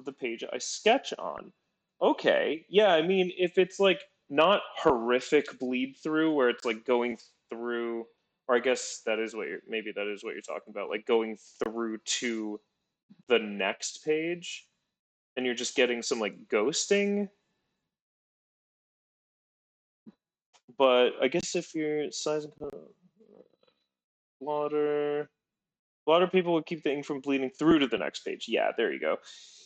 of the page I sketch on. Okay, yeah, I mean, if it's like not horrific bleed through where it's like going through, or I guess that is what maybe that is what you're talking about, like going through to the next page and you're just getting some like ghosting. But I guess if you're sizing water, water people would keep the ink from bleeding through to the next page. Yeah, there you go.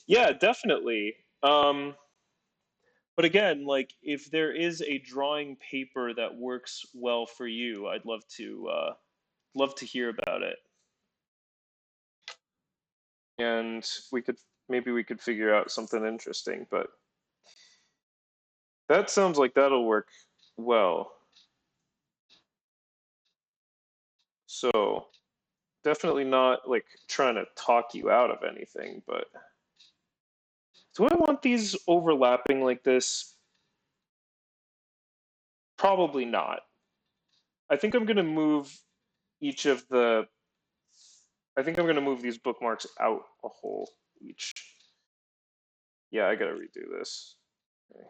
Yeah, definitely. But again, like if there is a drawing paper that works well for you, I'd love to hear about it. And we could maybe we could figure out something interesting, but that sounds like that'll work well. So definitely not like trying to talk you out of anything, but do I want these overlapping like this? Probably not. I think I'm going to move each of the I think I'm going to move these bookmarks out a hole each. Yeah, I got to redo this. Okay.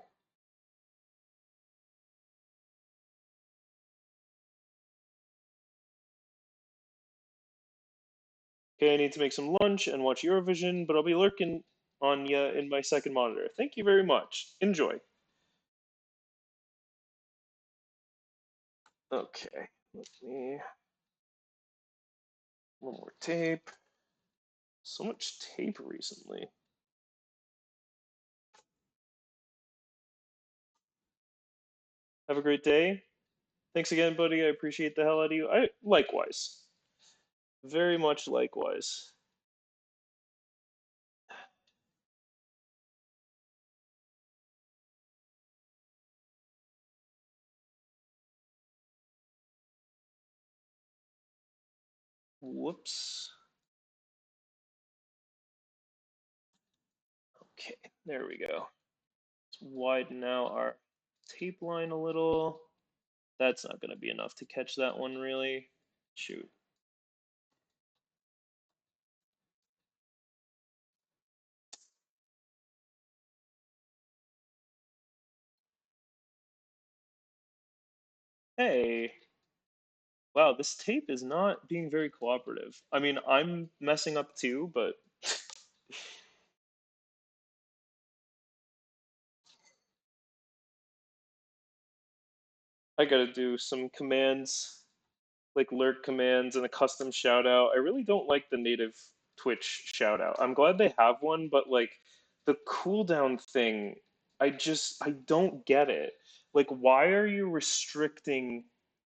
Okay, I need to make some lunch and watch Eurovision, but I'll be lurking on ya in my second monitor. Thank you very much. Enjoy. Okay, let me one more tape. So much tape recently. Have a great day. Thanks again, buddy. I appreciate the hell out of you. I likewise. Very much likewise. Whoops. Okay, there we go. Let's widen out our tape line a little. That's not going to be enough to catch that one, really. Shoot. Hey, wow, this tape is not being very cooperative. I mean, I'm messing up too, but I gotta do some commands, like lurk commands and a custom shout out. I really don't like the native Twitch shout out. I'm glad they have one, but like the cooldown thing, I don't get it. Like, why are you restricting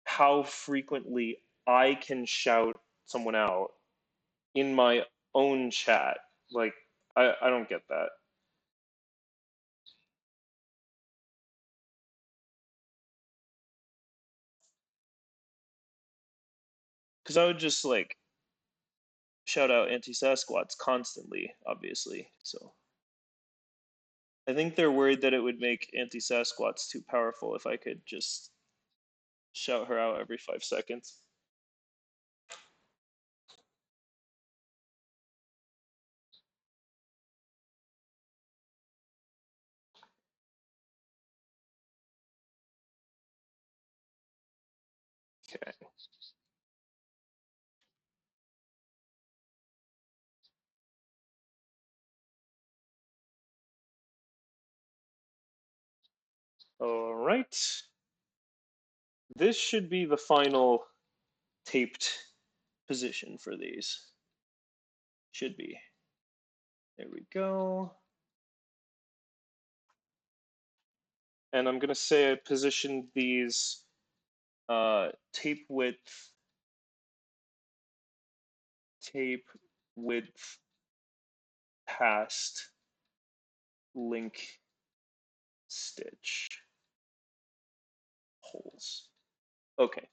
how frequently I can shout someone out in my own chat? Like, I don't get that. Because I would just like shout out anti Sasquatch constantly, obviously. So I think they're worried that it would make anti Sasquatch too powerful if I could just shout her out every 5 seconds. Okay. All right. This should be the final taped position for these. Should be. There we go. And I'm going to say I positioned these tape width, tape width past link stitch holes. Okay.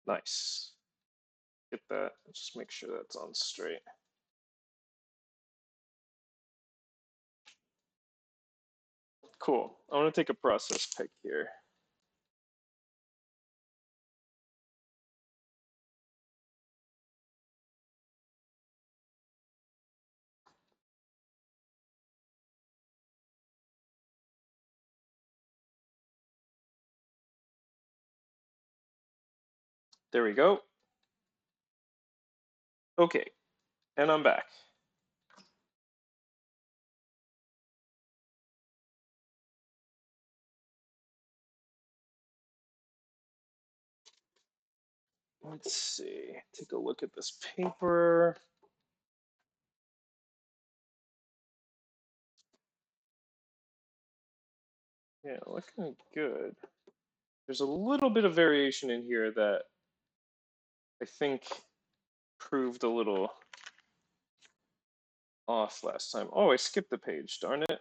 Nice. Get that. Just make sure that's on straight. Cool. I want to take a process pick here. There we go. Okay, and I'm back. Let's see. Take a look at this paper. Yeah, looking good. There's a little bit of variation in here that I think proved a little off last time. Oh, I skipped the page, darn it.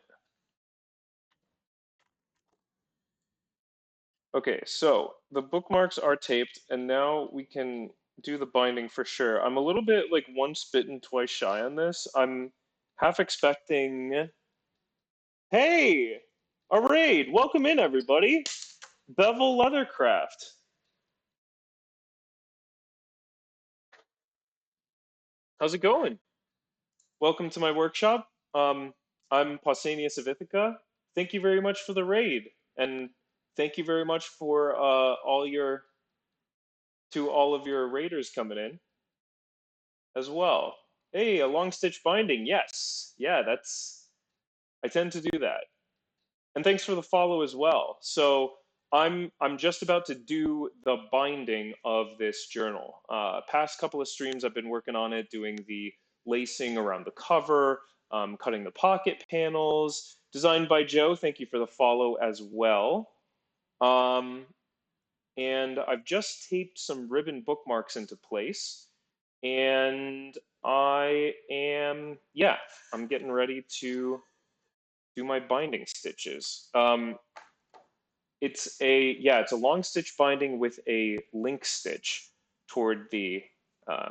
Okay, so the bookmarks are taped, and now we can do the binding for sure. I'm a little bit like once bitten, twice shy on this. I'm half expecting. Hey, a raid! Welcome in, everybody. Bevel Leathercraft. How's it going? Welcome to my workshop. I'm Pausanias of Ithaca. Thank you very much for the raid, and thank you very much for all of your raiders coming in as well. Hey, a long stitch binding. Yes, yeah, that's I tend to do that. And thanks for the follow as well. So I'm just about to do the binding of this journal. Past couple of streams, I've been working on it, doing the lacing around the cover, cutting the pocket panels. Designed by Joe. Thank you for the follow as well. Um, and I've just taped some ribbon bookmarks into place. And yeah, I'm getting ready to do my binding stitches. It's a long stitch binding with a link stitch toward the uh,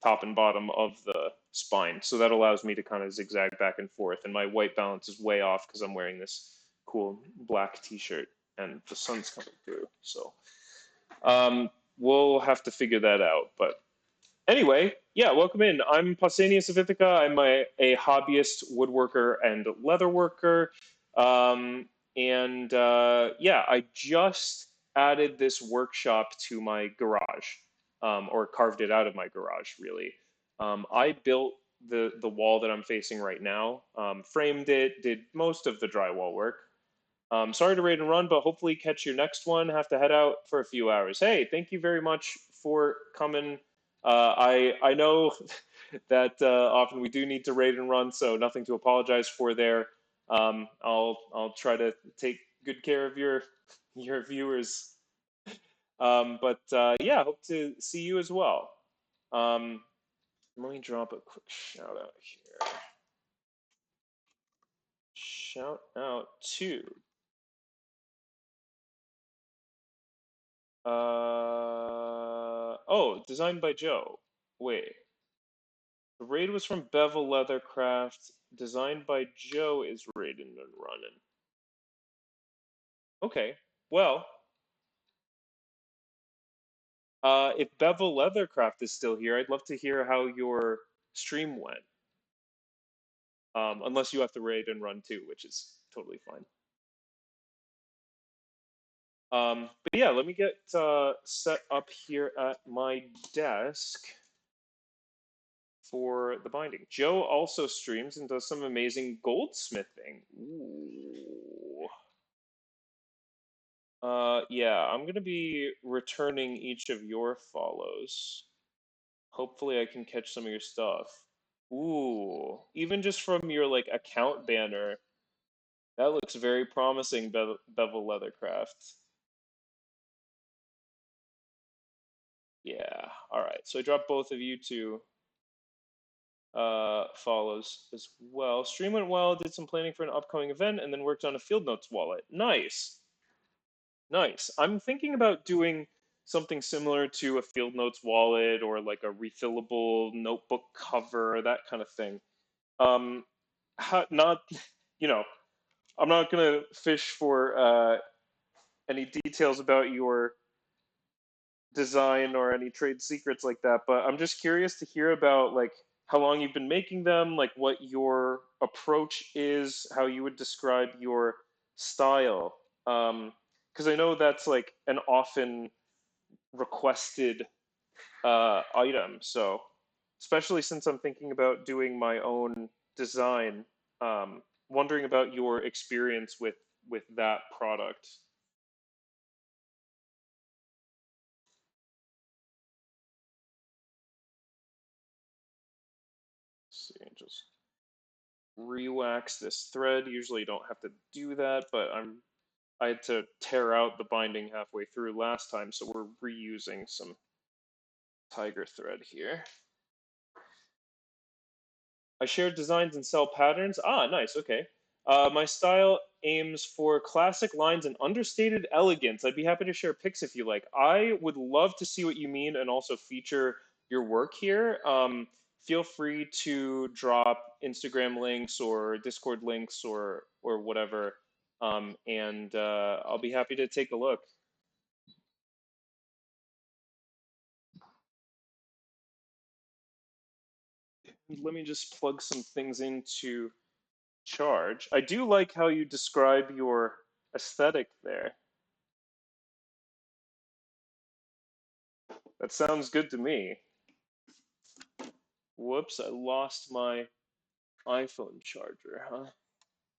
top and bottom of the spine. So that allows me to kind of zigzag back and forth. And my white balance is way off because I'm wearing this cool black t-shirt and the sun's coming through. So we'll have to figure that out. But anyway, yeah, welcome in. I'm Pausanias of Ithaca. I'm a hobbyist woodworker and leatherworker. Um, yeah, I just added this workshop to my garage, or carved it out of my garage, really. I built the wall that I'm facing right now, framed it, did most of the drywall work. Sorry to raid and run, but hopefully catch your next one. Have to head out for a few hours. Hey, thank you very much for coming. I know that often we do need to raid and run, so nothing to apologize for there. I'll try to take good care of your viewers. But yeah, hope to see you as well. Um, Let me drop a quick shout out here. Shout out to oh, designed by Joe. Wait, the raid was from Bevel Leathercraft. Designed by Joe is raiding and running. Okay, well, if Bevel Leathercraft is still here, I'd love to hear how your stream went. Unless you have to raid and run too, which is totally fine. But yeah, let me get set up here at my desk for the binding. Joe also streams and does some amazing goldsmithing. Ooh. Yeah, I'm gonna be returning each of your follows. Hopefully I can catch some of your stuff. Ooh, even just from your like account banner, that looks very promising, Bevel Leathercraft. Yeah, all right. So I dropped both of you to follows as well. Stream went well, did some planning for an upcoming event, and then worked on a field notes wallet. Nice, nice. I'm thinking about doing something similar to a field notes wallet or like a refillable notebook cover, that kind of thing. Not, you know, I'm not gonna fish for any details about your design or any trade secrets like that, but I'm just curious to hear about like how long you've been making them, like what your approach is, how you would describe your style. Because I know that's like an often requested item. So, especially since I'm thinking about doing my own design, wondering about your experience with that product. Let's see, just re-wax this thread. Usually you don't have to do that, but I had to tear out the binding halfway through last time, so we're reusing some tiger thread here. I share designs and sell patterns. Ah, nice. Okay. My style aims for classic lines and understated elegance. I'd be happy to share pics if you like. I would love to see what you mean and also feature your work here. Feel free to drop Instagram links or Discord links or whatever, and I'll be happy to take a look. Let me just plug some things into charge. I do like how you describe your aesthetic there. That sounds good to me. Whoops, I lost my iPhone charger, huh?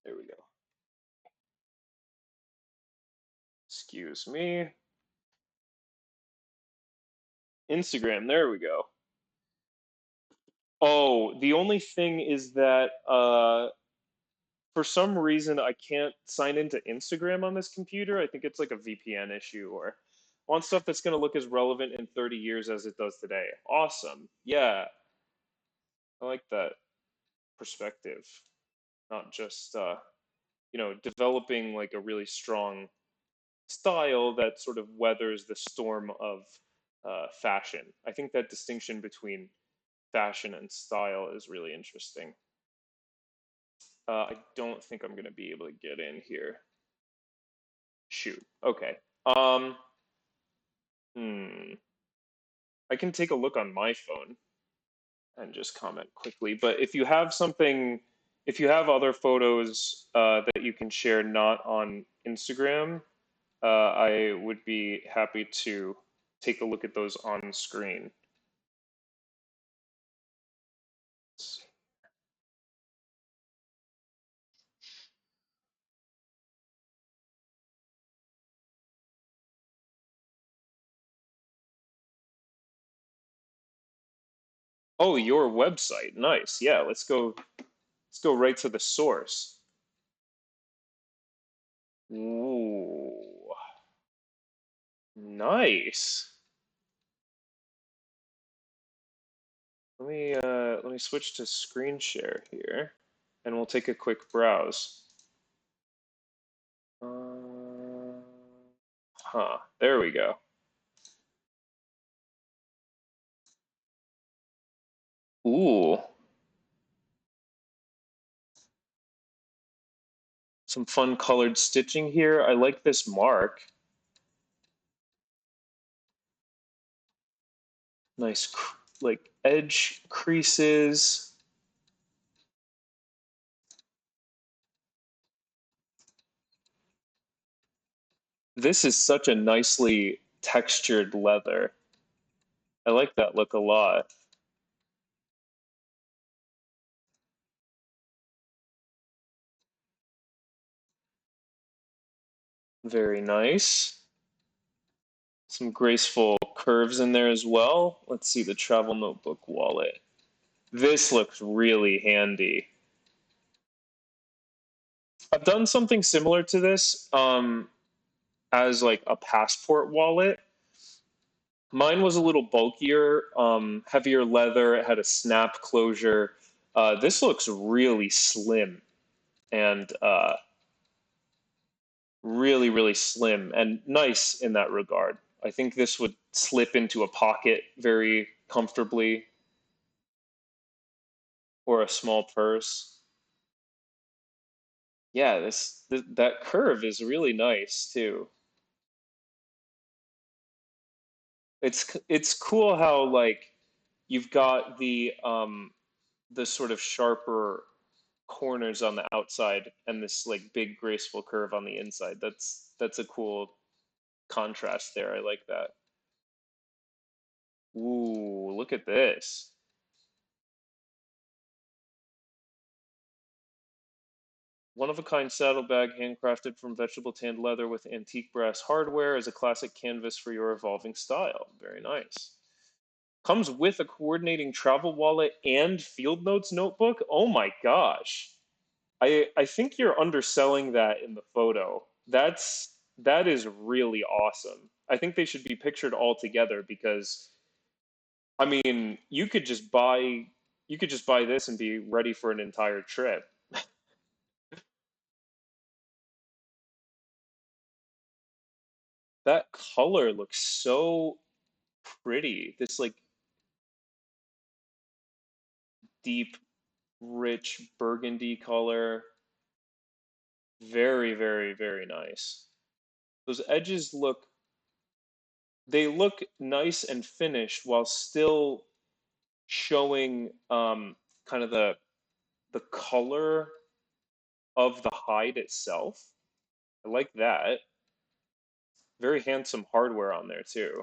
There we go. Excuse me. Instagram, there we go. Oh, the only thing is that for some reason I can't sign into Instagram on this computer. I think it's like a VPN issue or I want stuff that's going to look as relevant in 30 years as it does today. Awesome. Yeah, I like that perspective. Not just developing like a really strong style that sort of weathers the storm of fashion. I think that distinction between fashion and style is really interesting. I don't think I'm going to be able to get in here. Shoot. Okay. Um, hmm. I can take a look on my phone and just comment quickly. But if you have something, if you have other photos that you can share not on Instagram, I would be happy to take a look at those on screen. Oh, your website. Nice. Yeah, let's go right to the source. Ooh, nice. Let me switch to screen share here and we'll take a quick browse. Huh, there we go. Ooh, some fun colored stitching here. I like this mark. Nice like edge creases. This is such a nicely textured leather. I like that look a lot. Very nice. Some graceful curves in there as well. Let's see the travel notebook wallet. This looks really handy. I've done something similar to this as like a passport wallet. Mine was a little bulkier, heavier leather. It had a snap closure. This looks really slim and really, really slim and nice in that regard. I think this would slip into a pocket very comfortably or a small purse. Yeah, that curve is really nice too. It's cool how like you've got the sort of sharper corners on the outside and this like big graceful curve on the inside. That's a cool contrast there. I like that. Ooh, look at this. One of a kind saddlebag handcrafted from vegetable tanned leather with antique brass hardware is a classic canvas for your evolving style. Very nice. Comes with a coordinating travel wallet and field notes notebook. Oh my gosh. I think you're underselling that in the photo. That is really awesome. I think they should be pictured all together because I mean, you could just buy this and be ready for an entire trip. That color looks so pretty. This like deep, rich burgundy color. Very, very, very nice. Those edges look they look nice and finished while still showing kind of the color of the hide itself. I like that. Very handsome hardware on there too.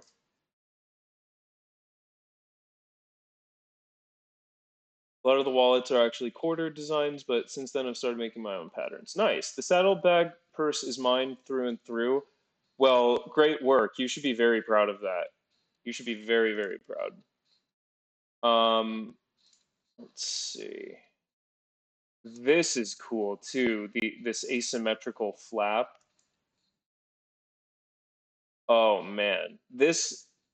A lot of the wallets are actually quarter designs, but since then I've started making my own patterns. Nice. The saddlebag purse is mine through and through. Well, great work. You should be very proud of that. You should be very, very proud. Let's see. This is cool too. This asymmetrical flap. Oh man.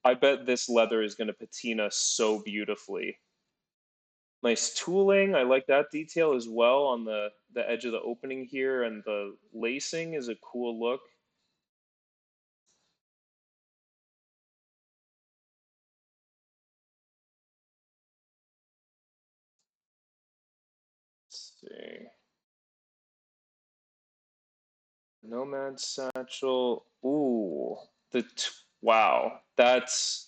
I bet this leather is going to patina so beautifully. Nice tooling. I like that detail as well on the edge of the opening here, and the lacing is a cool look. Let's see. Nomad satchel. Ooh, wow. That's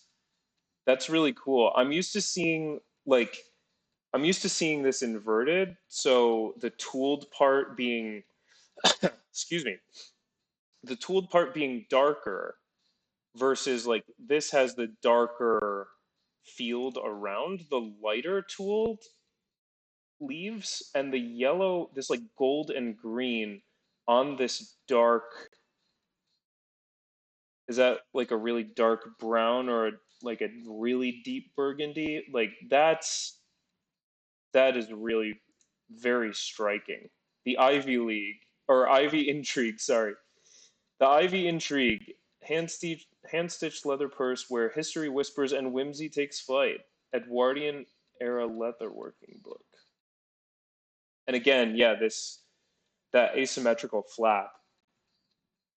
really cool. I'm used to seeing this inverted, so the tooled part being excuse me, the tooled part being darker versus like this has the darker field around the lighter tooled leaves and the yellow, this like gold and green on this dark, is that like a really dark brown or like a really deep burgundy? Like that is really very striking. The Ivy League or Ivy Intrigue, sorry. The Ivy Intrigue, hand stitched leather purse where history whispers and whimsy takes flight. Edwardian era leatherworking book. And again, yeah, this that asymmetrical flap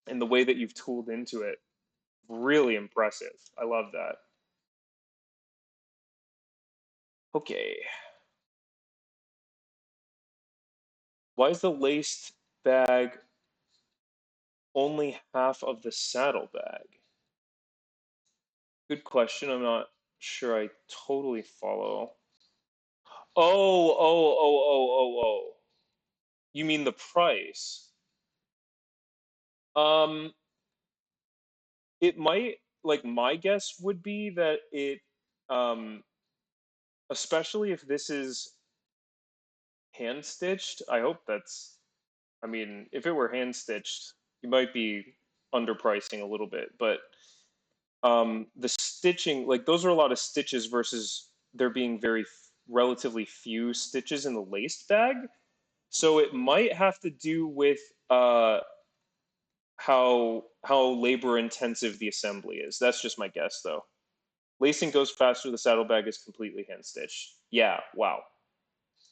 and the way that you've tooled into it, really impressive. I love that. Okay, why is the laced bag only half of the saddlebag? Good question. I'm not sure I totally follow. Oh. You mean the price? Um, it might, like my guess would be that um, especially if this is hand stitched, I mean, if it were hand stitched, you might be underpricing a little bit, but the stitching, like those are a lot of stitches versus there being relatively few stitches in the laced bag. So it might have to do with how labor intensive the assembly is. That's just my guess, though. Lacing goes faster. The saddlebag is completely hand stitched. Yeah, wow,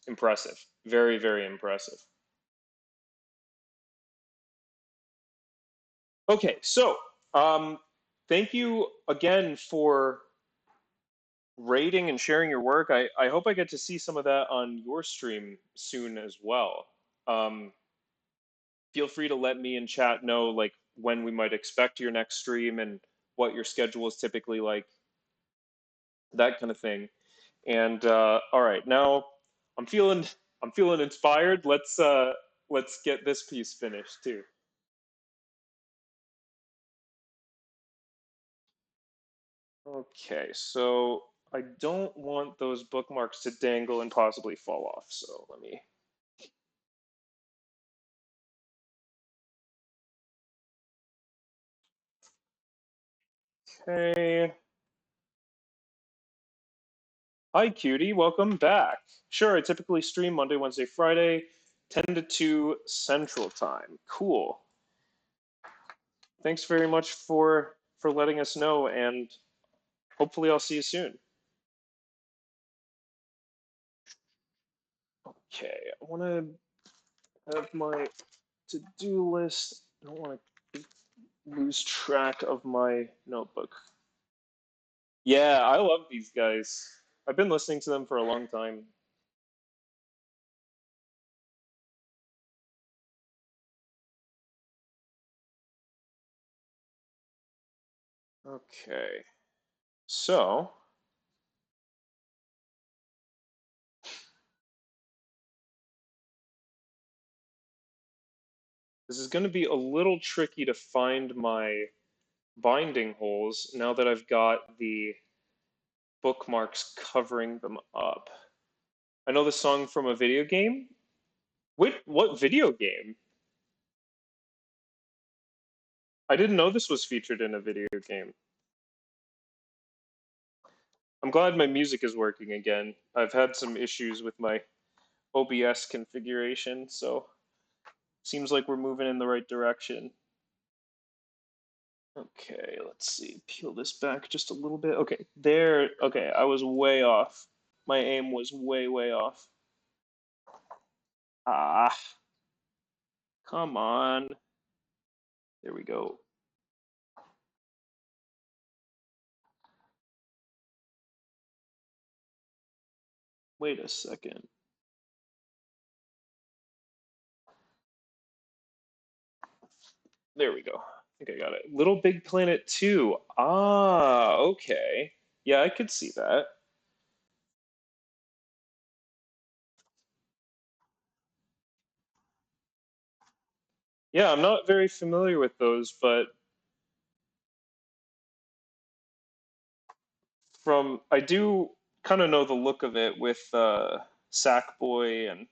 impressive. Very, very impressive. Okay, so thank you again for rating and sharing your work. I hope I get to see some of that on your stream soon as well. Um, feel free to let me in chat know like when we might expect your next stream and what your schedule is typically like, that kind of thing. And all right, now I'm feeling I'm feeling inspired. Let's get this piece finished too. Okay, so I don't want those bookmarks to dangle and possibly fall off. So let me. Okay. Hi, cutie. Welcome back. Sure, I typically stream Monday, Wednesday, Friday, 10 to 2 Central Time. Cool. Thanks very much for letting us know, and hopefully I'll see you soon. Okay, I want to have my to-do list. I don't want to lose track of my notebook. Yeah, I love these guys. I've been listening to them for a long time. Okay, so this is going to be a little tricky to find my binding holes now that I've got the bookmarks covering them up. I know the song from a video game. What video game? I didn't know this was featured in a video game. I'm glad my music is working again. I've had some issues with my OBS configuration, so seems like we're moving in the right direction. Okay, let's see. Peel this back just a little bit. Okay, there. Okay, I was way off. My aim was way off. Ah, come on. There we go. Wait a second. There we go. I think I got it. Little Big Planet 2. Ah, okay. Yeah, I could see that. Yeah, I'm not very familiar with those, but from I do kind of know the look of it with Sackboy, and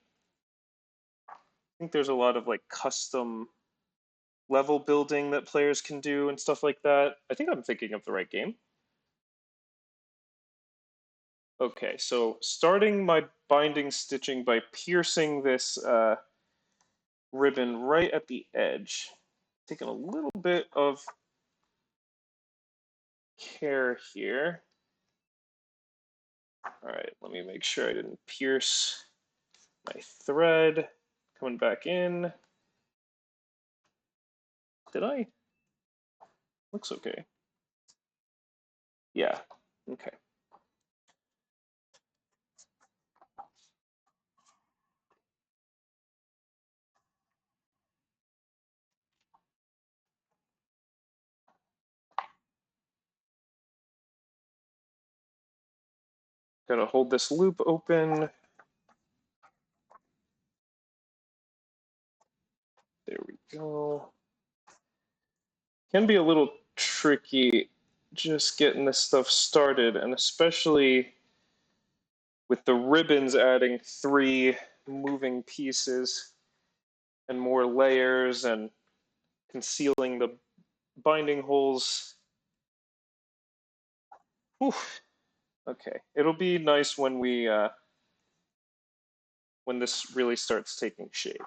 I think there's a lot of like custom level building that players can do and stuff like that. I think I'm thinking of the right game. Okay, so starting my binding stitching by piercing this ribbon right at the edge. Taking a little bit of care here. All right, let me make sure I didn't pierce my thread. Coming back in. Did I? Looks okay. Yeah, okay. Gotta hold this loop open. There we go. Can be a little tricky just getting this stuff started, and especially with the ribbons adding 3 moving pieces and more layers and concealing the binding holes. Whew. Okay, it'll be nice when this really starts taking shape,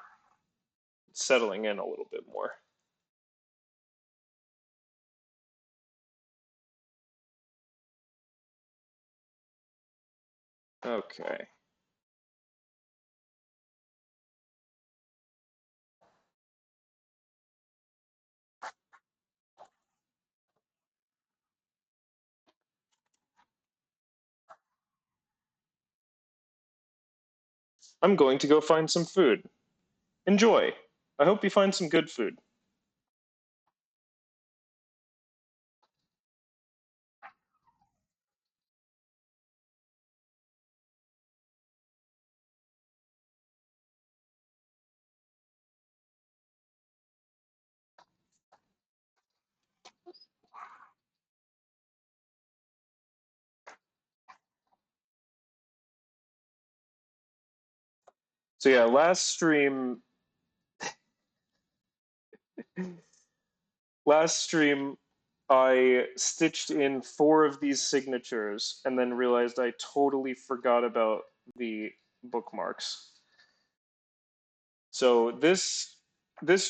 settling in a little bit more. Okay. I'm going to go find some food. Enjoy. I hope you find some good food. So yeah, last stream, I stitched in four of these signatures and then realized I totally forgot about the bookmarks. So this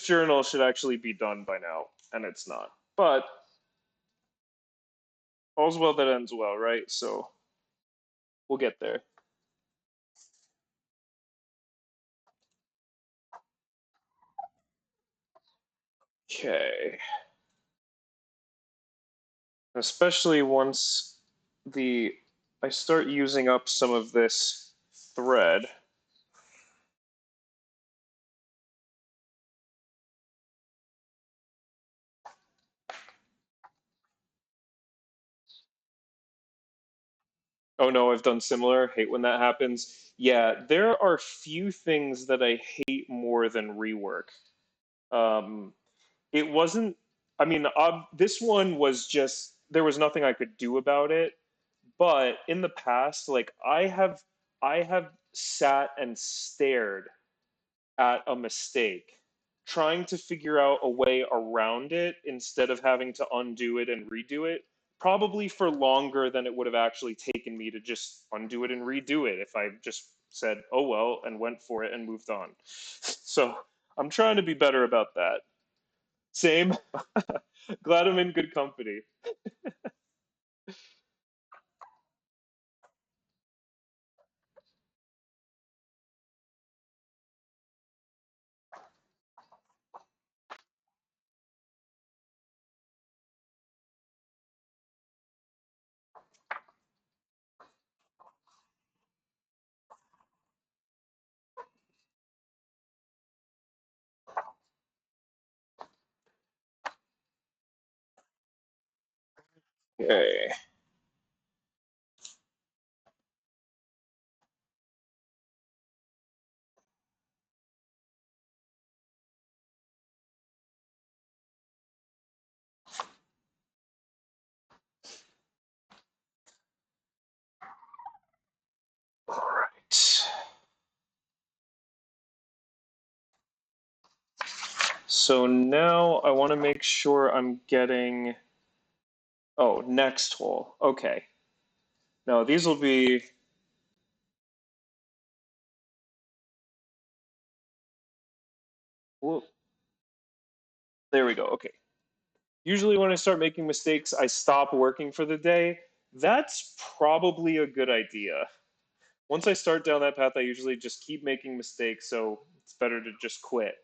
journal should actually be done by now, and it's not. But all's well that ends well, right? So we'll get there. Okay. Especially once the I start using up some of this thread. Oh no, I've done similar. Hate when that happens. Yeah, there are few things that I hate more than rework. Um, it wasn't, I mean, this one was just, there was nothing I could do about it. But in the past, like I have sat and stared at a mistake, trying to figure out a way around it instead of having to undo it and redo it, probably for longer than it would have actually taken me to just undo it and redo it if I just said, oh well, and went for it and moved on. So I'm trying to be better about that. Same. Glad I'm in good company. Okay. All right. So now I want to make sure I'm getting. Oh, next hole. Okay. Now these will be. Well, there we go. Okay. Usually when I start making mistakes, I stop working for the day. That's probably a good idea. Once I start down that path, I usually just keep making mistakes, so it's better to just quit.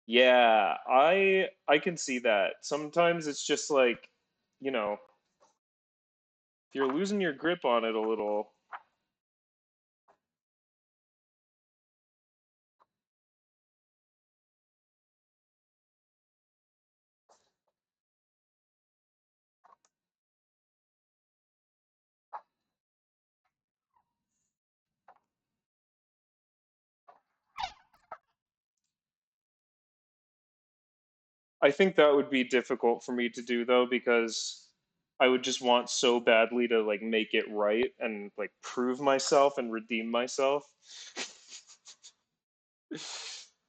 Yeah, I can see that. Sometimes it's just like, you know, if you're losing your grip on it a little, I think that would be difficult for me to do though because I would just want so badly to like make it right and like prove myself and redeem myself.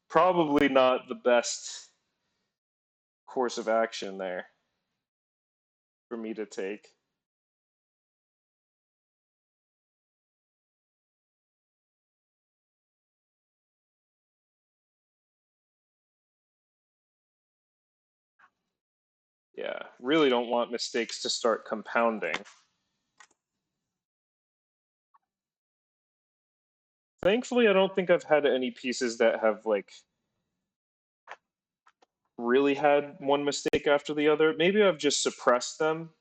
Probably not the best course of action there for me to take. Yeah, really don't want mistakes to start compounding. Thankfully, I don't think I've had any pieces that have like really had one mistake after the other. Maybe I've just suppressed them,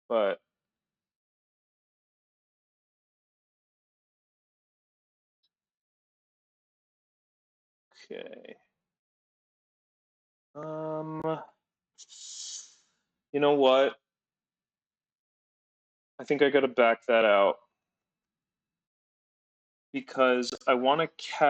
but Okay. You know what? I think I gotta back that out because I want to catch